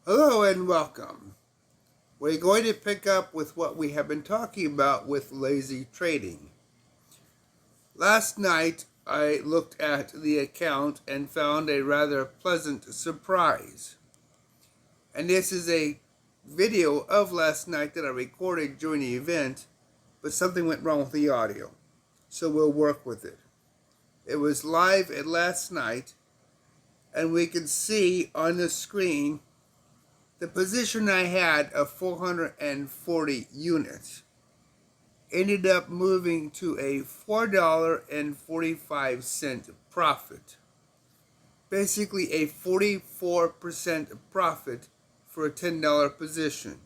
Hello and welcome. We're going to pick up with what we have been talking about with lazy trading. Last night I looked at the account and found a rather pleasant surprise. And this is a video of last night that I recorded during the event, but something went wrong with the audio. So we'll work with it. It was live at last night, and we can see on the screen the position I had of 440 units ended up moving to a $4.45 profit. Basically a 44% profit for a $10 position.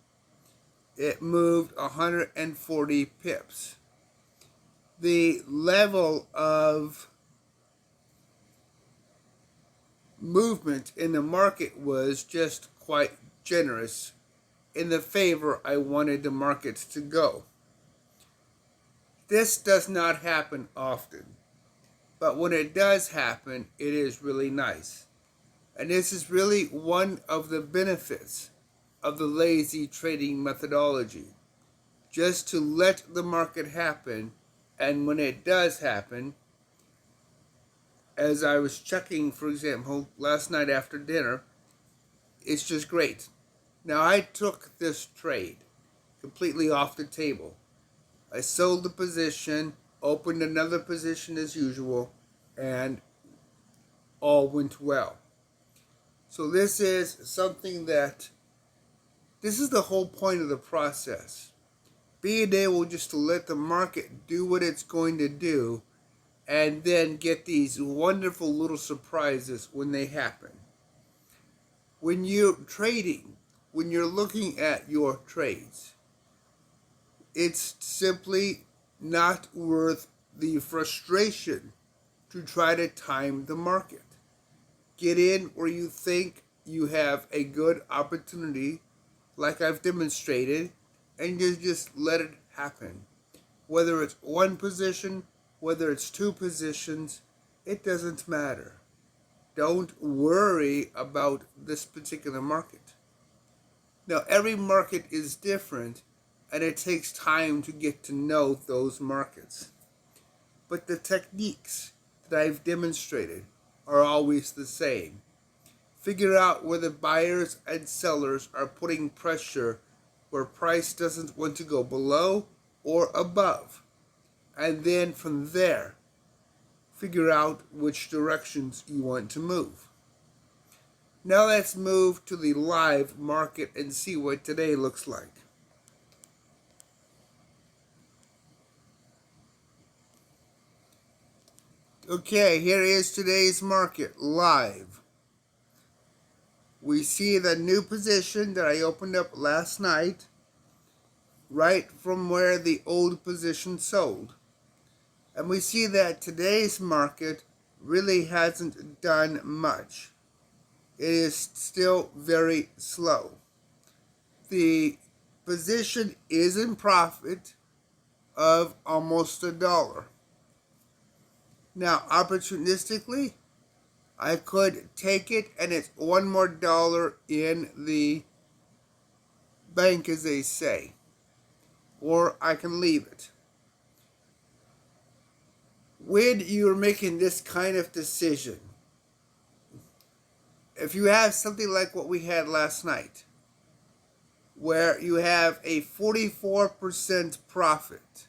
It moved 140 pips. The level of movement in the market was just quite generous in the favor I wanted the markets to go. This does not happen often, but when it does happen, it is really nice. And this is really one of the benefits of the lazy trading methodology. Just to let the market happen, and when it does happen, as I was checking, for example, last night after dinner, it's just great. Now I took this trade completely off the table. I sold the position, opened another position as usual, and all went well. So this is something this is the whole point of the process. Being able just to let the market do what it's going to do and then get these wonderful little surprises when they happen. When you're trading, when you're looking at your trades, it's simply not worth the frustration to try to time the market. Get in where you think you have a good opportunity, like I've demonstrated, and you just let it happen. Whether it's one position, whether it's two positions, it doesn't matter. Don't worry about this particular market. Now, every market is different, and it takes time to get to know those markets. But the techniques that I've demonstrated are always the same. Figure out where the buyers and sellers are putting pressure where price doesn't want to go below or above. And then from there, figure out which directions you want to move. Now let's move to the live market and see what today looks like. Okay, here is today's market live. We see the new position that I opened up last night, right from where the old position sold. And we see that today's market really hasn't done much. It is still very slow. The position is in profit of almost $1. Now, opportunistically, I could take it and it's one more dollar in the bank, as they say. Or I can leave it. When you're making this kind of decision, if you have something like what we had last night, where you have a 44% profit,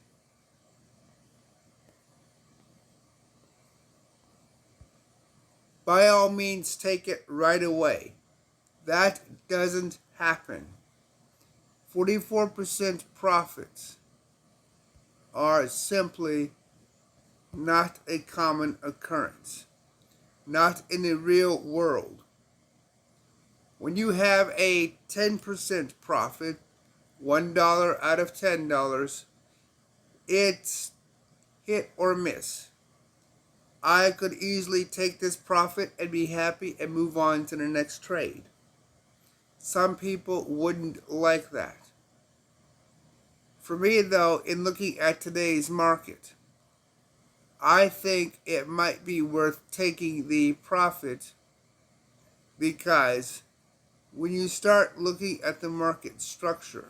by all means take it right away. That doesn't happen. 44% profits are simply not a common occurrence. Not in the real world. When you have a 10% profit, $1 out of $10, it's hit or miss. I could easily take this profit and be happy and move on to the next trade. Some people wouldn't like that. For me, though, in looking at today's market, I think it might be worth taking the profit because when you start looking at the market structure,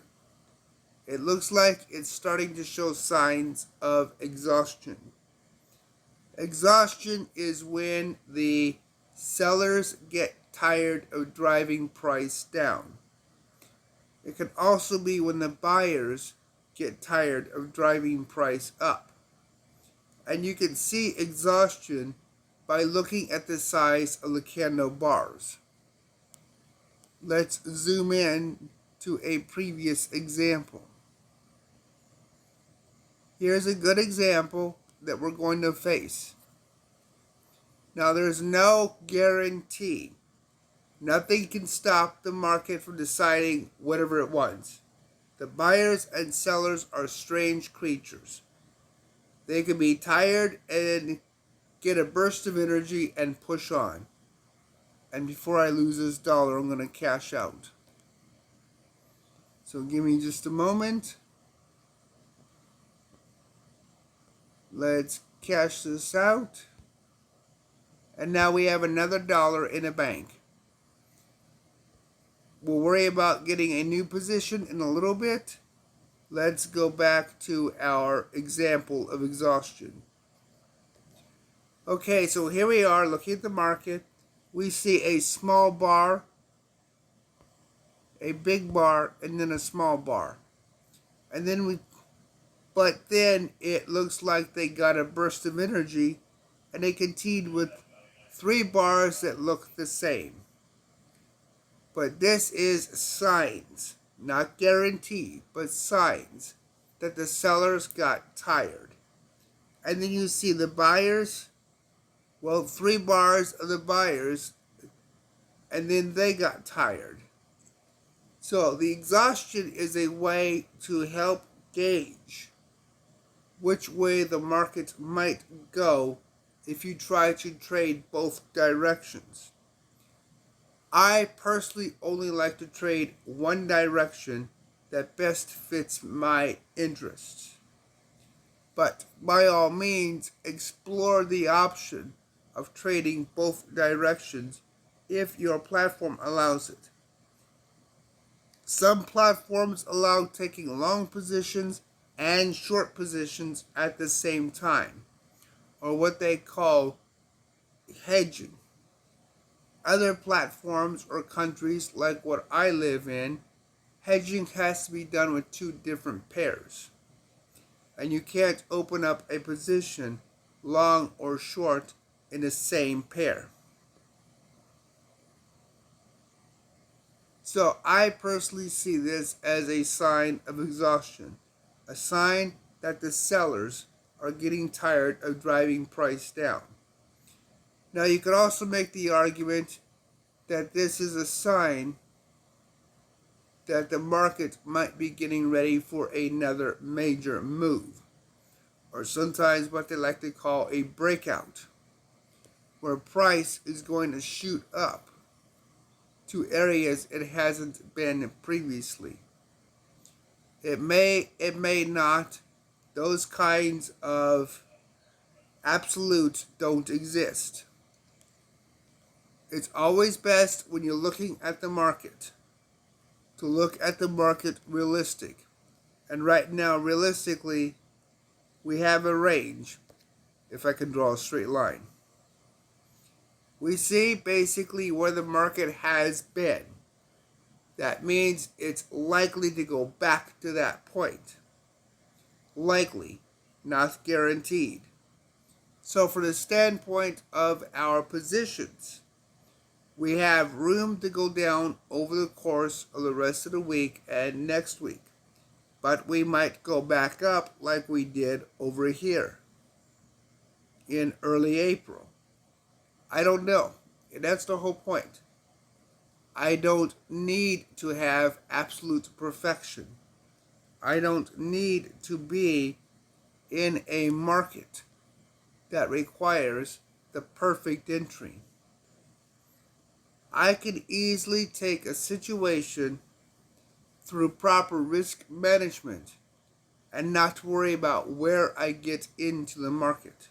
it looks like it's starting to show signs of exhaustion. Exhaustion is when the sellers get tired of driving price down. It can also be when the buyers get tired of driving price up. And you can see exhaustion by looking at the size of the candle bars. Let's zoom in to a previous example. Here's a good example that we're going to face. Now, there's no guarantee. Nothing can stop the market from deciding whatever it wants. The buyers and sellers are strange creatures. They can be tired and get a burst of energy and push on. And before I lose this dollar, I'm going to cash out. So give me just a moment. Let's cash this out. And now we have another dollar in a bank. We'll worry about getting a new position in a little bit. Let's go back to our example of exhaustion. Okay, so here we are looking at the market. We see a small bar, a big bar, and then a small bar. But then it looks like they got a burst of energy and they continued with 3 bars that look the same. But this is signs, not guaranteed, but signs that the sellers got tired. And then you see the buyers, 3 bars of the buyers, and then they got tired. So the exhaustion is a way to help gauge which way the market might go if you try to trade both directions. I personally only like to trade one direction that best fits my interests. But by all means, explore the option of trading both directions if your platform allows it. Some platforms allow taking long positions and short positions at the same time, or what they call hedging. Other platforms or countries, like what I live in, hedging has to be done with 2 different pairs. And you can't open up a position, long or short, in the same pair. So I personally see this as a sign of exhaustion, a sign that the sellers are getting tired of driving price down. Now, you could also make the argument that this is a sign that the market might be getting ready for another major move, or sometimes what they like to call a breakout, where price is going to shoot up to areas it hasn't been previously. It may not. Those kinds of absolutes don't exist. It's always best when you're looking at the market to look at the market realistic. And right now, realistically, we have a range, if I can draw a straight line. We see basically where the market has been. That means it's likely to go back to that point. Likely, not guaranteed. So from the standpoint of our positions, we have room to go down over the course of the rest of the week and next week. But we might go back up like we did over here in early April. I don't know. And that's the whole point. I don't need to have absolute perfection. I don't need to be in a market that requires the perfect entry. I can easily take a situation through proper risk management and not worry about where I get into the market.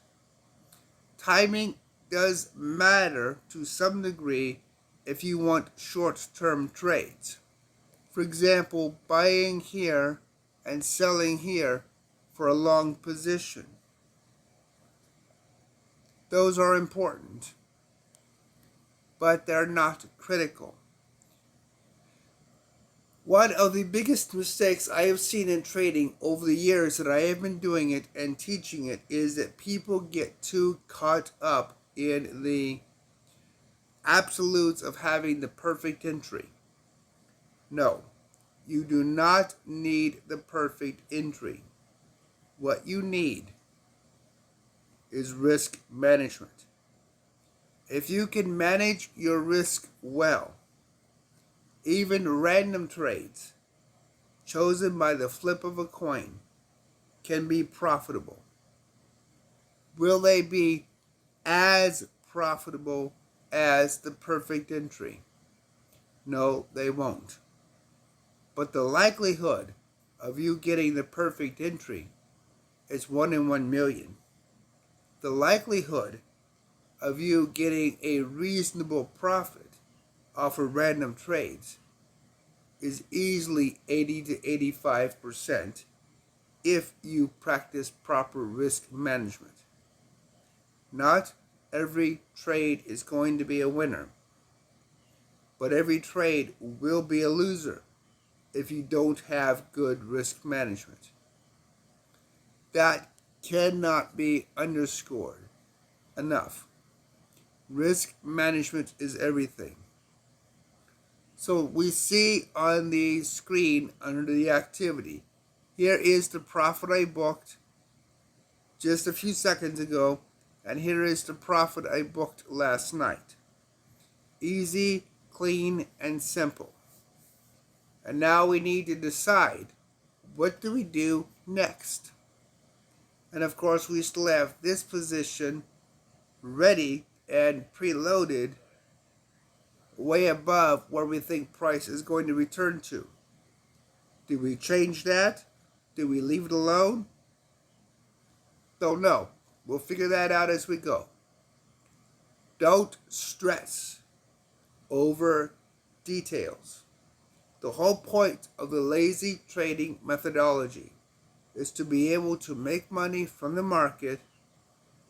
Timing does matter to some degree if you want short-term trades. For example, buying here and selling here for a long position. Those are important, but they're not critical. One of the biggest mistakes I have seen in trading over the years that I have been doing it and teaching it is that people get too caught up in the absolutes of having the perfect entry. No, you do not need the perfect entry. What you need is risk management. If you can manage your risk well, even random trades chosen by the flip of a coin can be profitable. Will they be as profitable as the perfect entry? No, they won't. But the likelihood of you getting the perfect entry is 1 in 1 million. The likelihood of you getting a reasonable profit off of random trades is easily 80 to 85% if you practice proper risk management. Not every trade is going to be a winner, but every trade will be a loser if you don't have good risk management. That cannot be underscored enough. Risk management is everything. So we see on the screen under the activity, here is the profit I booked just a few seconds ago, and here is the profit I booked last night. Easy, clean, and simple. And now we need to decide, what do we do next? And of course, we still have this position ready and preloaded way above where we think price is going to return to. Do we change that? Do we leave it alone? Don't know. We'll figure that out as we go. Don't stress over details. The whole point of the lazy trading methodology is to be able to make money from the market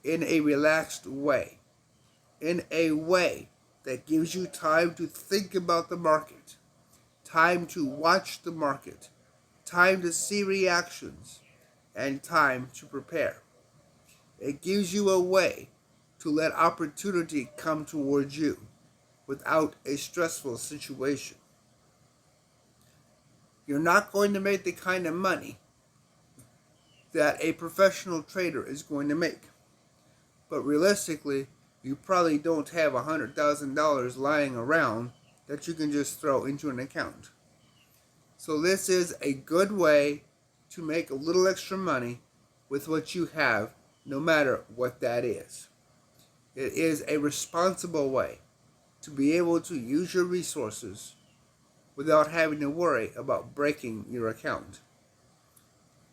in a relaxed way, in a way that gives you time to think about the market, time to watch the market, time to see reactions, and time to prepare. It gives you a way to let opportunity come towards you without a stressful situation. You're not going to make the kind of money that a professional trader is going to make. But realistically, you probably don't have $100,000 lying around that you can just throw into an account. So this is a good way to make a little extra money with what you have, no matter what that is. It is a responsible way to be able to use your resources without having to worry about breaking your account.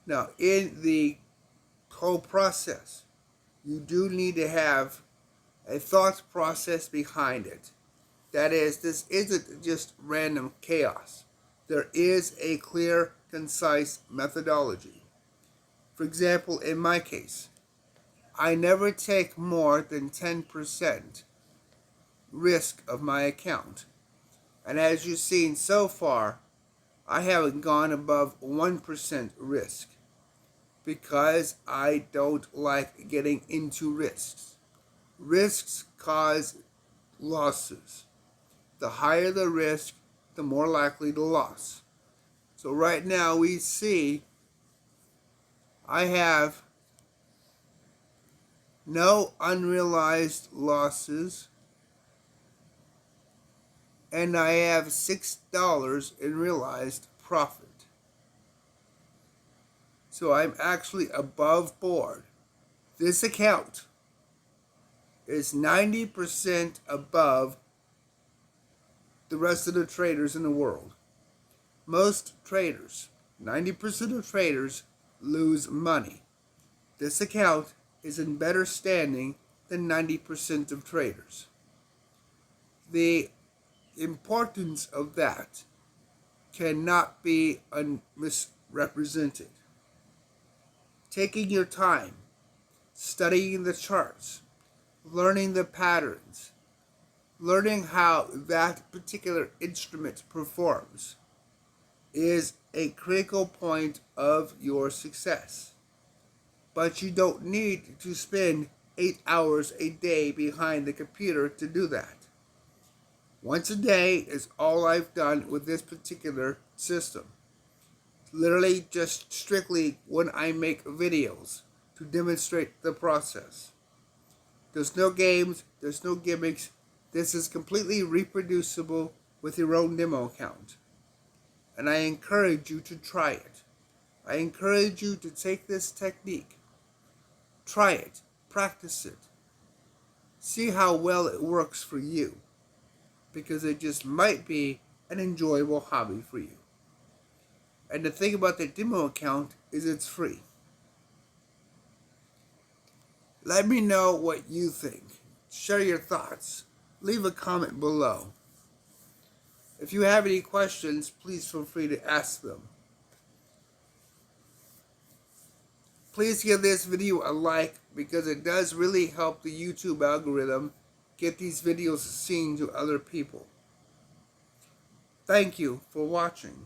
Now, in the whole process, you do need to have a thought process behind it. That is, this isn't just random chaos. There is a clear, concise methodology. For example, in my case, I never take more than 10% risk of my account. And as you've seen so far, I haven't gone above 1% risk because I don't like getting into risks. Risks cause losses. The higher the risk, the more likely the loss. So right now we see I have no unrealized losses, and I have $6 in realized profit. So I'm actually above board. This account is 90% above the rest of the traders in the world. Most traders, 90% of traders, lose money. This account is in better standing than 90% of traders. The importance of that cannot be misrepresented. Taking your time, studying the charts, learning the patterns, learning how that particular instrument performs is a critical point of your success. But you don't need to spend 8 hours a day behind the computer to do that. Once a day is all I've done with this particular system. Literally just strictly when I make videos to demonstrate the process. There's no games, there's no gimmicks. This is completely reproducible with your own demo account. And I encourage you to try it. I encourage you to take this technique. Try it. Practice it. See how well it works for you. Because it just might be an enjoyable hobby for you. And the thing about the demo account is it's free. Let me know what you think. Share your thoughts. Leave a comment below. If you have any questions, please feel free to ask them. Please give this video a like because it does really help the YouTube algorithm get these videos seen to other people. Thank you for watching.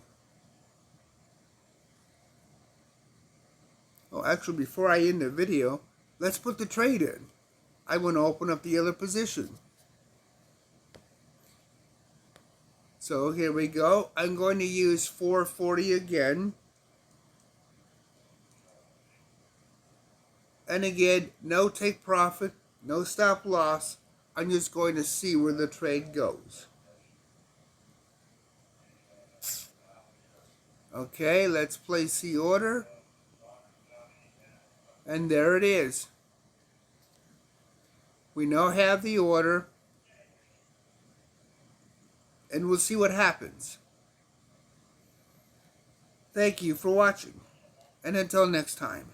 Oh, actually, before I end the video, let's put the trade in. I want to open up the other position. So here we go. I'm going to use 440 again. And again, no take profit, no stop loss. I'm just going to see where the trade goes. Okay, let's place the order. And there it is. We now have the order. And we'll see what happens. Thank you for watching. And until next time.